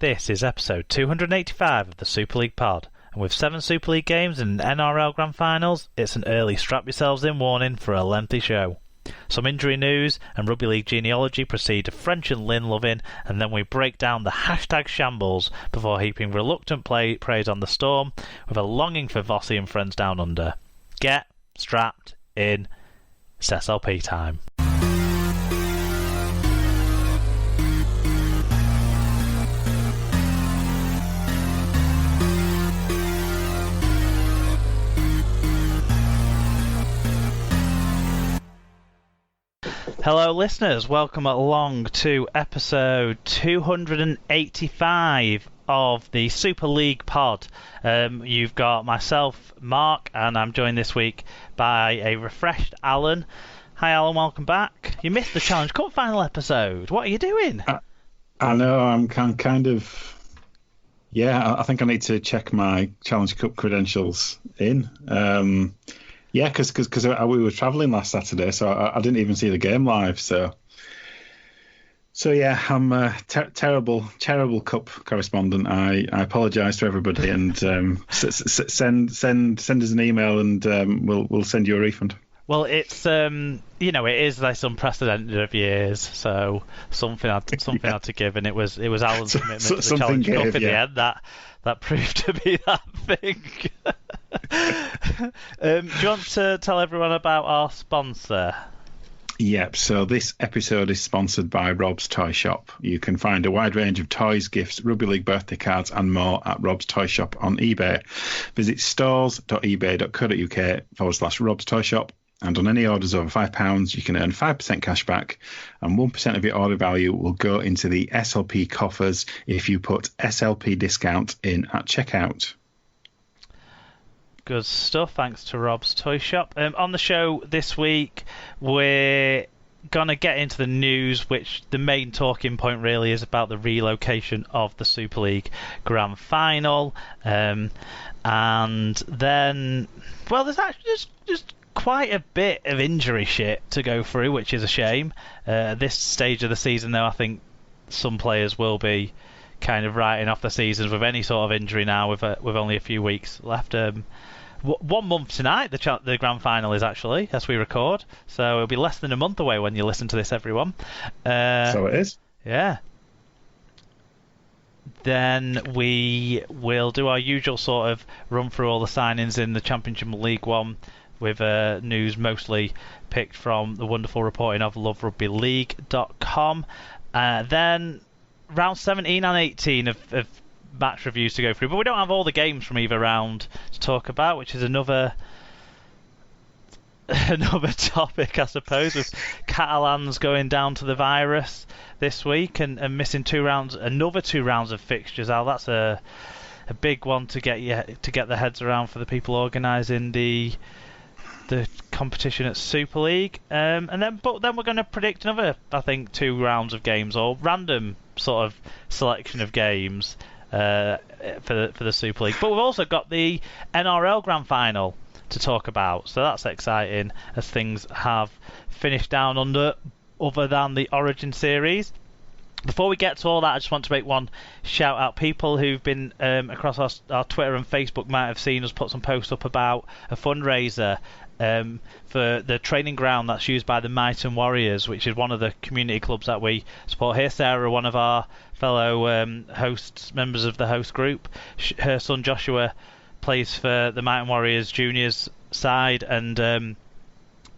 This is episode 285 of the Super League Pod, and with 7 Super League games and NRL Grand Finals, it's an early strap yourselves in warning for a lengthy show. Some injury news and rugby league genealogy precede to French and Lynn loving, and then we break down the hashtag shambles before heaping reluctant praise on the Storm with a longing for Vossi and friends down under. Get strapped in. It's SLP time. Hello listeners, welcome along to episode 285 of the Super League Pod. You've got myself, Mark, and I'm joined this week by a refreshed Alan. Hi Alan, welcome back. You missed the Challenge Cup final episode. What are you doing? I know, I'm kind of... Yeah, I think I need to check my Challenge Cup credentials in. Yeah, because we were travelling last Saturday, so I didn't even see the game live. So yeah, I'm a terrible cup correspondent. I apologise to everybody, and send us an email, and we'll send you a refund. Well, it's it is this unprecedented of years, so something had to give, and it was Alan's commitment to the Challenge Cup in the end that proved to be that thing. Do you want to tell everyone about our sponsor? Yep, so this episode is sponsored by Rob's Toy Shop. You can find a wide range of toys, gifts, rugby league birthday cards and more at Rob's Toy Shop on eBay. Visit stores.ebay.co.uk/Rob's Toy Shop, and on any orders over £5 you can earn 5% cash back, and 1% of your order value will go into the SLP coffers if you put SLP discount in at checkout. Good stuff, thanks to Rob's Toy Shop. On the show this week, we're going to get into the news, which the main talking point really is about the relocation of the Super League Grand Final. And then, well, there's actually just quite a bit of injury shit to go through, which is a shame. This stage of the season, though, I think some players will be kind of writing off the seasons with any sort of injury now, with only a few weeks left. 1 month tonight, the Grand Final is actually, as we record, so it'll be less than a month away when you listen to this, everyone. So it is. Yeah. Then we will do our usual sort of run through all the signings in the Championship League One, with news mostly picked from the wonderful reporting of loverugbyleague.com. Then round 17 and 18 of match reviews to go through, but we don't have all the games from either round to talk about, which is another topic, I suppose, with Catalans going down to the virus this week and missing another 2 rounds of fixtures. Al, that's a big one to get the heads around for the people organising the competition at Super League. But then we're going to predict another, I think, 2 rounds of games, or random sort of selection of games for the Super League. But we've also got the NRL Grand Final to talk about, so that's exciting, as things have finished down under, other than the Origin series. Before we get to all that, I just want to make one shout out. People who've been across our Twitter and Facebook might have seen us put some posts up about a fundraiser for the training ground that's used by the Mighton Warriors, which is one of the community clubs that we support here. Sarah, one of our fellow members of the host group, her son Joshua plays for the Mighton Warriors juniors side, and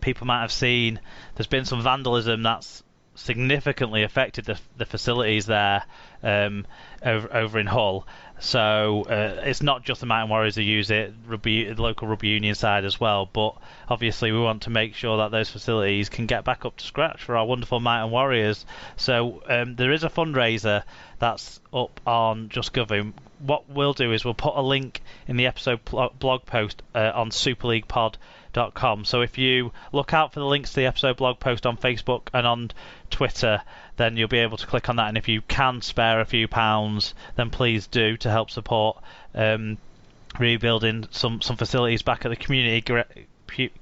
people might have seen there's been some vandalism that's significantly affected the facilities there over in Hull. So it's not just the Mighton Warriors who use it, the local rugby union side as well, but obviously we want to make sure that those facilities can get back up to scratch for our wonderful Mighton Warriors. So there is a fundraiser that's up on JustGiving. What we'll do is we'll put a link in the episode blog post on superleaguepod.com. So if you look out for the links to the episode blog post on Facebook and on Twitter, then you'll be able to click on that, and if you can spare a few pounds, then please do, to help support rebuilding some facilities back at the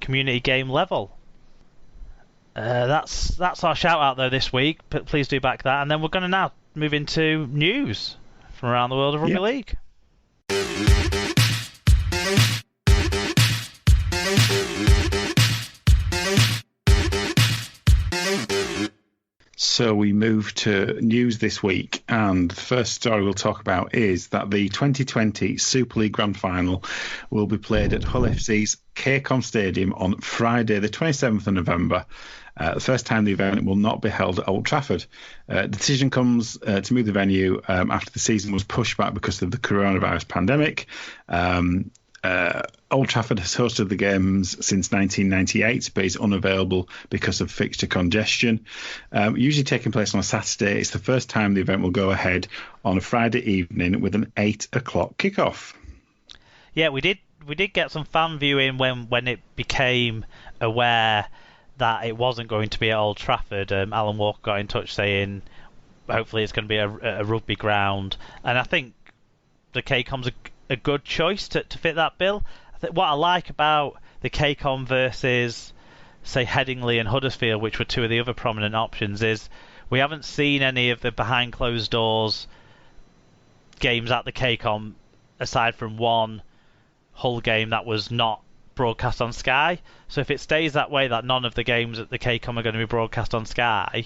community game level. That's our shout out though this week, but please do back that, and then we're going to now move into news from around the world of rugby league. So we move to news this week, and the first story we'll talk about is that the 2020 Super League Grand Final will be played at Hull FC's Caycom Stadium on Friday, the 27th of November. The first time the event will not be held at Old Trafford. The decision comes to move the venue after the season was pushed back because of the coronavirus pandemic. Old Trafford has hosted the games since 1998, but is unavailable because of fixture congestion. Usually taking place on a Saturday, it's the first time the event will go ahead on a Friday evening with an 8 o'clock kickoff. Yeah, we did get some fan viewing when it became aware that it wasn't going to be at Old Trafford. Alan Walker got in touch saying hopefully it's going to be a rugby ground, and I think the Caycom's a good choice to fit that bill. I think what I like about the Caycom versus, say, Headingley and Huddersfield, which were two of the other prominent options, is we haven't seen any of the behind closed doors games at the Caycom aside from one Hull game that was not broadcast on Sky. So if it stays that way, that none of the games at the Caycom are going to be broadcast on Sky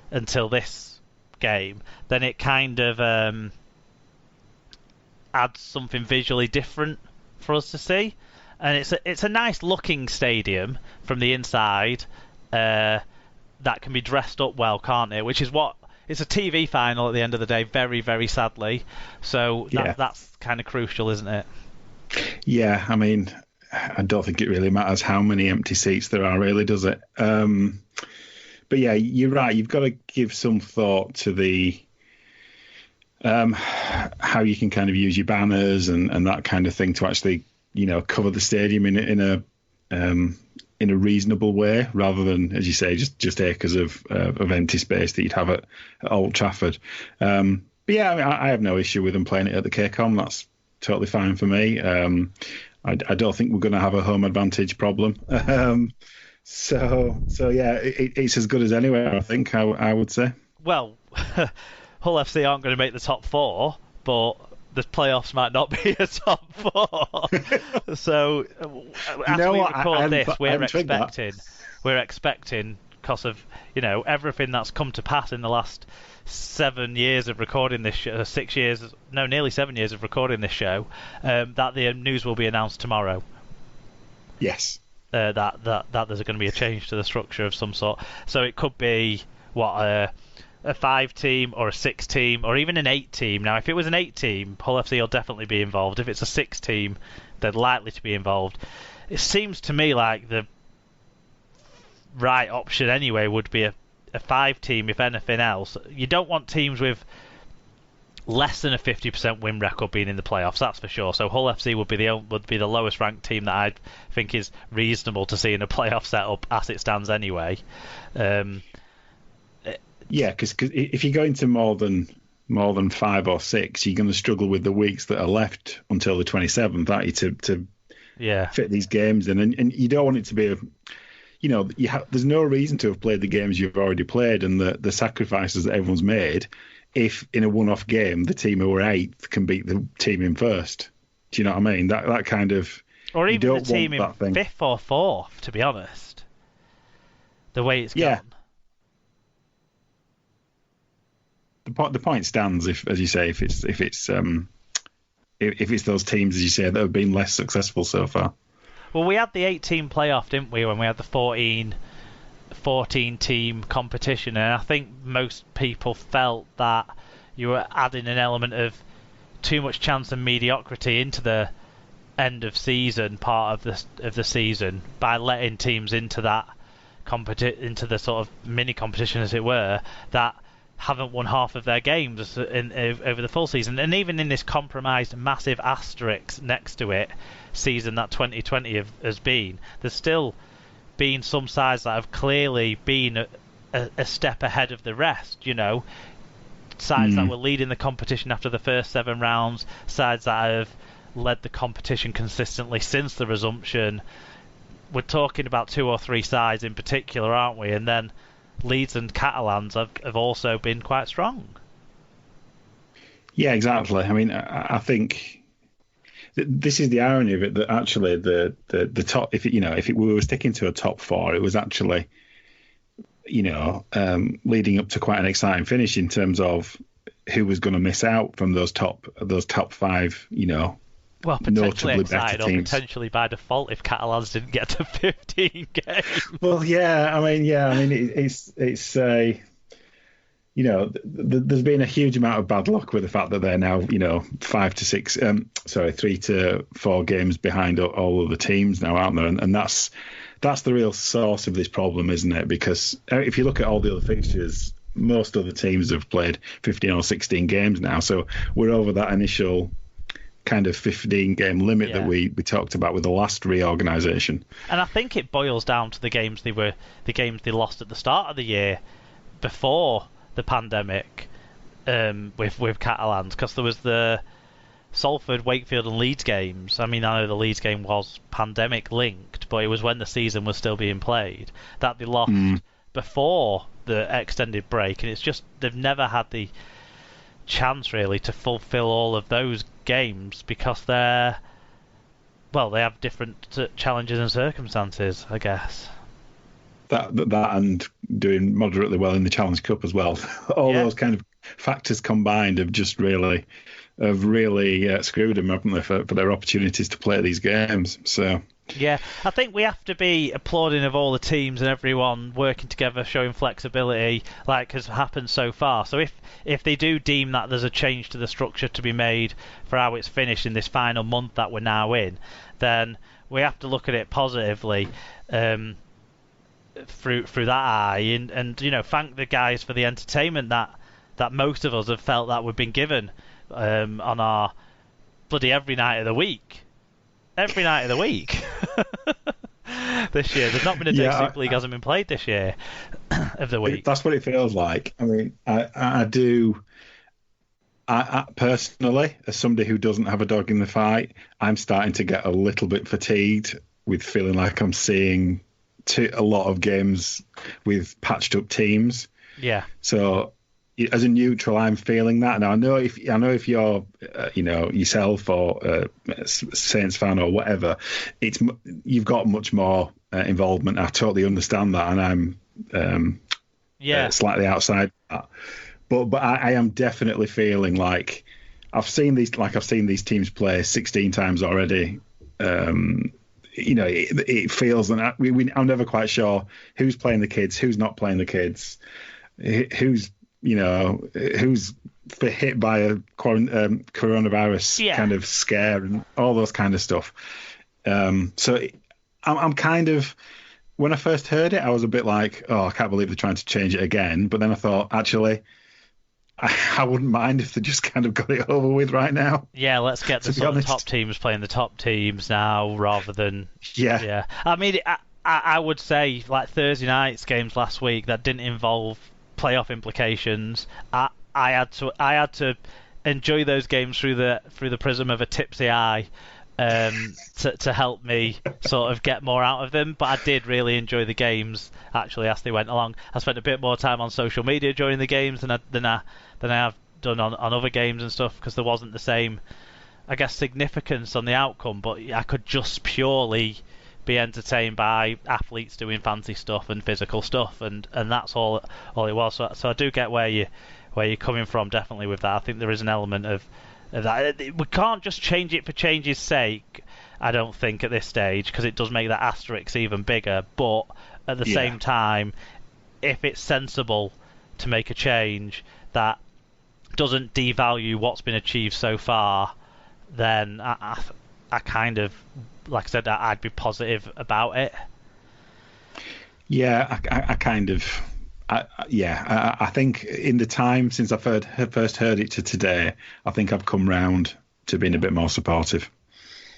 until this game, then it kind of adds something visually different for us to see, and it's a nice looking stadium from the inside that can be dressed up well, can't it? Which is what it's a TV final at the end of the day, very very sadly. So that's kind of crucial, isn't it? Yeah, I mean, I don't think it really matters how many empty seats there are, really, does it? But yeah, you're right. You've got to give some thought to the how you can kind of use your banners and that kind of thing to actually, cover the stadium in a reasonable way, rather than, as you say, just acres of empty space that you'd have at Old Trafford. But yeah, I mean, I have no issue with them playing it at the Caycom. That's totally fine for me. I don't think we're going to have a home advantage problem. So yeah, it's as good as anywhere, I think. I would say. Well. Hull FC aren't going to make the top four, but the playoffs might not be a top four. So as we record this, we're expecting because of everything that's come to pass in the last 7 years of recording this show, nearly 7 years of recording this show, that the news will be announced tomorrow. Yes. That there's going to be a change to the structure of some sort. So it could be a 5-team or a 6-team or even an 8-team. Now, if it was an 8-team, Hull FC will definitely be involved. If it's a 6-team, they're likely to be involved. It seems to me like the right option anyway would be a 5-team, if anything else. You don't want teams with less than a 50% win record being in the playoffs, that's for sure. So Hull FC would be the lowest ranked team that I think is reasonable to see in a playoff setup as it stands anyway. Yeah, because if you go into more than 5 or 6, you're going to struggle with the weeks that are left until the 27th, aren't you, to fit these games in, and you don't want it to be there's no reason to have played the games you've already played and the sacrifices that everyone's made if in a one-off game the team who are 8th can beat the team in first. Do you know what I mean? That kind of, or even the team in 5th or 4th, to be honest. The way it's gone. The point stands if, as you say, if it's those teams, as you say, that have been less successful so far. Well, we had the 8-team playoff, didn't we, when we had the 14-team competition, and I think most people felt that you were adding an element of too much chance and mediocrity into the end of season part of the season by letting teams into that into the sort of mini competition, as it were, that haven't won half of their games over the full season. And even in this compromised massive asterisk next to it season that 2020 has been, there's still been some sides that have clearly been a step ahead of the rest, sides that were leading the competition after the first 7 rounds, sides that have led the competition consistently since the resumption. We're talking about 2 or 3 sides in particular, aren't we? And then Leeds and Catalans have also been quite strong. Yeah, exactly. I mean, I think this is the irony of it, that actually the top, if it, if we were sticking to a top four, it was actually, leading up to quite an exciting finish in terms of who was going to miss out from those top five, Well, potentially notably excited, better or teams. potentially by default if Catalans didn't get to 15 games. Well, yeah, it's there's been a huge amount of bad luck with the fact that they're now, 3 to 4 games behind all of the teams now, aren't there? And that's the real source of this problem, isn't it? Because if you look at all the other fixtures, most other teams have played 15 or 16 games now, so we're over that initial kind of 15 game limit that we talked about with the last reorganisation. And I think it boils down to the games they lost at the start of the year before the pandemic, with Catalans, because there was the Salford, Wakefield and Leeds games. I mean, I know the Leeds game was pandemic linked, but it was when the season was still being played that they lost before the extended break, and it's just they've never had the chance really to fulfill all of those games because they have different challenges and circumstances, I guess. That and doing moderately well in the Challenge Cup as well. All those kind of factors combined have just really screwed them, haven't they, for their opportunities to play these games. So yeah, I think we have to be applauding of all the teams and everyone working together, showing flexibility, like has happened so far. So if they do deem that there's a change to the structure to be made for how it's finished in this final month that we're now in, then we have to look at it positively. Through that eye, and thank the guys for the entertainment that most of us have felt that we've been given on our bloody every night of the week this year. There's not been a day Super League hasn't been played this year of the week. That's what it feels like. I mean, I personally, as somebody who doesn't have a dog in the fight, I'm starting to get a little bit fatigued with feeling like I'm seeing a lot of games with patched up teams. Yeah. So as a neutral, I'm feeling that. Now I know if you're yourself or Saints fan or whatever, you've got much more involvement. I totally understand that, and I'm slightly outside that. But I am definitely feeling like I've seen these teams play 16 times already. It feels, and I'm never quite sure who's playing the kids, who's not playing the kids, who's hit by a coronavirus kind of scare and all those kind of stuff. So I'm kind of, when I first heard it, I was a bit like, oh, I can't believe they're trying to change it again. But then I thought, actually, I wouldn't mind if they just kind of got it over with right now. Yeah, let's get the sort of top teams playing the top teams now rather than... Yeah. I mean, I would say, like Thursday night's games last week that didn't involve playoff implications. I had to enjoy those games through the prism of a tipsy eye to help me sort of get more out of them. But I did really enjoy the games actually as they went along. I spent a bit more time on social media during the games than I have done on other games and stuff, because there wasn't the same, I guess, significance on the outcome, but I could just purely be entertained by athletes doing fancy stuff and physical stuff, and that's all it was. So I do get where you're coming from, definitely, with that. I think there is an element of that. We can't just change it for change's sake, I don't think, at this stage, because it does make that asterisk even bigger. But at the same time, if it's sensible to make a change that doesn't devalue what's been achieved so far, then I kind of, like I said, I'd be positive about it. Yeah, I think in the time since I first heard it to today, I think I've come round to being a bit more supportive.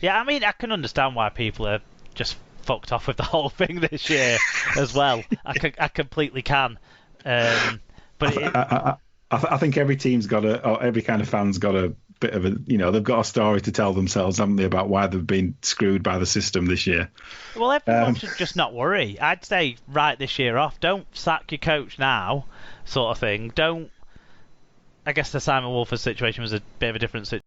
Yeah, I mean, I can understand why people are just fucked off with the whole thing this year as well. I completely can. But I think every team's got or every kind of fan's got a bit of a, they've got a story to tell themselves, haven't they, about why they've been screwed by the system this year. Well, everyone should just not worry. I'd say write this year off. Don't sack your coach now, sort of thing. Don't I guess the Simon Wolford situation was a bit of a different situation.